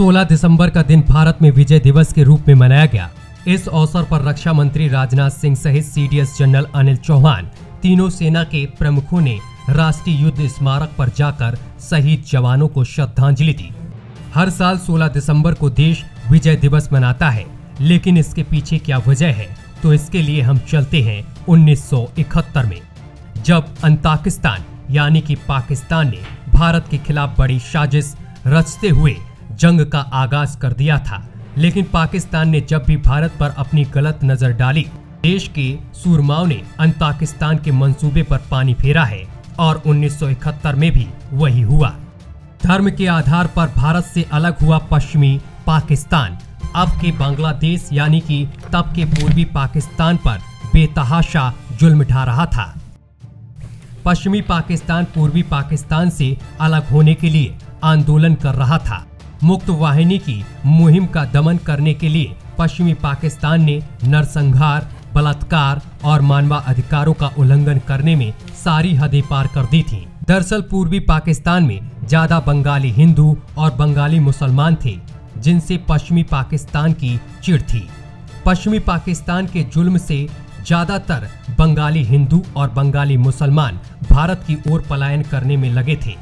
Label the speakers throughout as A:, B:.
A: 16 दिसंबर का दिन भारत में विजय दिवस के रूप में मनाया गया। इस अवसर पर रक्षा मंत्री राजनाथ सिंह सहित सीडीएस जनरल अनिल चौहान, तीनों सेना के प्रमुखों ने राष्ट्रीय युद्ध स्मारक पर जाकर शहीद जवानों को श्रद्धांजलि दी। हर साल 16 दिसंबर को देश विजय दिवस मनाता है, लेकिन इसके पीछे क्या वजह है, तो इसके लिए हम चलते हैं 1971 में, जब अंताकिस्तान यानी कि पाकिस्तान ने भारत के खिलाफ बड़ी साजिश रचते हुए जंग का आगाज कर दिया था। लेकिन पाकिस्तान ने जब भी भारत पर अपनी गलत नजर डाली, देश के सूरमाओं ने अंताकिस्तान के मंसूबे पर पानी फेरा है और 1971 में भी वही हुआ। धर्म के आधार पर भारत से अलग हुआ पश्चिमी पाकिस्तान अब के बांग्लादेश यानी कि तब के पूर्वी पाकिस्तान पर बेतहाशा जुल्म ढा रहा था। पश्चिमी पाकिस्तान पूर्वी पाकिस्तान से अलग होने के लिए आंदोलन कर रहा था। मुक्त वाहिनी की मुहिम का दमन करने के लिए पश्चिमी पाकिस्तान ने नरसंहार, बलात्कार और मानवाधिकारों का उल्लंघन करने में सारी हदें पार कर दी थीं। दरअसल पूर्वी पाकिस्तान में ज्यादा बंगाली हिंदू और बंगाली मुसलमान थे, जिनसे पश्चिमी पाकिस्तान की चिढ़ थी। पश्चिमी पाकिस्तान के जुल्म से ज्यादातर बंगाली हिंदू और बंगाली मुसलमान भारत की ओर पलायन करने में लगे थे।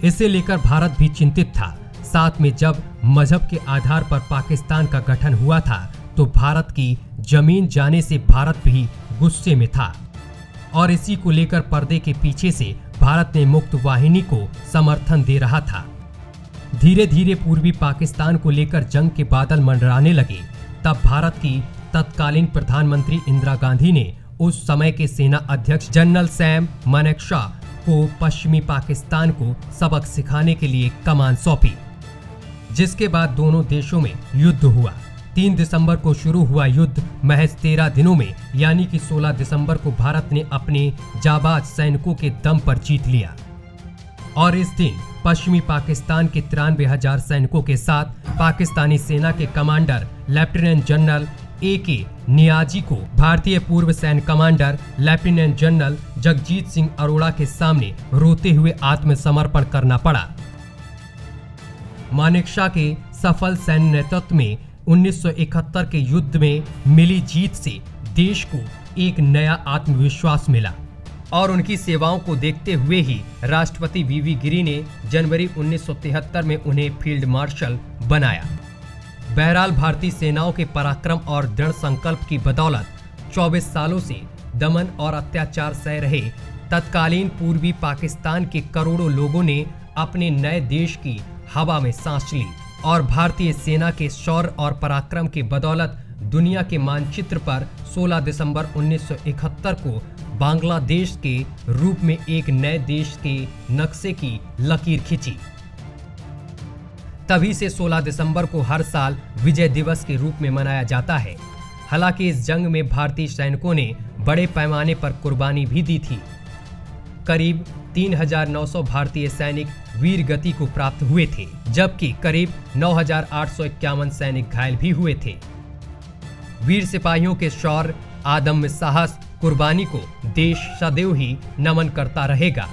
A: इसे लेकर भारत भी चिंतित था। साथ में जब मजहब के आधार पर पाकिस्तान का गठन हुआ था, तो भारत की जमीन जाने से भारत भी गुस्से में था और इसी को लेकर पर्दे के पीछे से भारत ने मुक्त वाहिनी को समर्थन दे रहा था। धीरे धीरे पूर्वी पाकिस्तान को लेकर जंग के बादल मंडराने लगे। तब भारत की तत्कालीन प्रधानमंत्री इंदिरा गांधी ने उस समय के सेना अध्यक्ष जनरल सैम मानेकशॉ को पश्चिमी पाकिस्तान को सबक सिखाने के लिए कमान सौंपी, जिसके बाद दोनों देशों में युद्ध हुआ। 3 दिसंबर को शुरू हुआ युद्ध महज 13 दिनों में यानी कि 16 दिसंबर को भारत ने अपने जाबाज सैनिकों के दम पर जीत लिया और इस दिन पश्चिमी पाकिस्तान के 93,000 सैनिकों के साथ पाकिस्तानी सेना के commander lieutenant general AK Niazi को भारतीय पूर्व सैन्य commander lieutenant general Jagjit Singh Arora के सामने रोते हुए आत्मसमर्पण करना पड़ा। मानेकशॉ के सफल सैन्य नेतृत्व में 1971 के युद्ध में मिली जीत से देश को एक नया आत्मविश्वास मिला और उनकी सेवाओं को देखते हुए ही राष्ट्रपति VV गिरी ने जनवरी 1973 में उन्हें फील्ड मार्शल बनाया। बहरहाल भारतीय सेनाओं के पराक्रम और दृढ़ संकल्प की बदौलत 24 सालों से दमन और अत्याचार सह रहे तत्कालीन पूर्वी पाकिस्तान के करोड़ों लोगों ने अपने नए देश की हवा में सांस ली और भारतीय सेना के शौर्य और पराक्रम की बदौलत दुनिया के मानचित्र पर 16 दिसंबर 1971 को बांग्लादेश के रूप में एक नए देश के नक्शे की लकीर खींची। तभी से 16 दिसंबर को हर साल विजय दिवस के रूप में मनाया जाता है। हालांकि इस जंग में भारतीय सैनिकों ने बड़े पैमाने पर कुर्बानी भी दी थी। करीब 3,900 भारतीय सैनिक वीर गति को प्राप्त हुए थे, जबकि करीब 9,851 सैनिक घायल भी हुए थे। वीर सिपाहियों के शौर्य, आदम्य साहस, कुर्बानी को देश सदैव ही नमन करता रहेगा।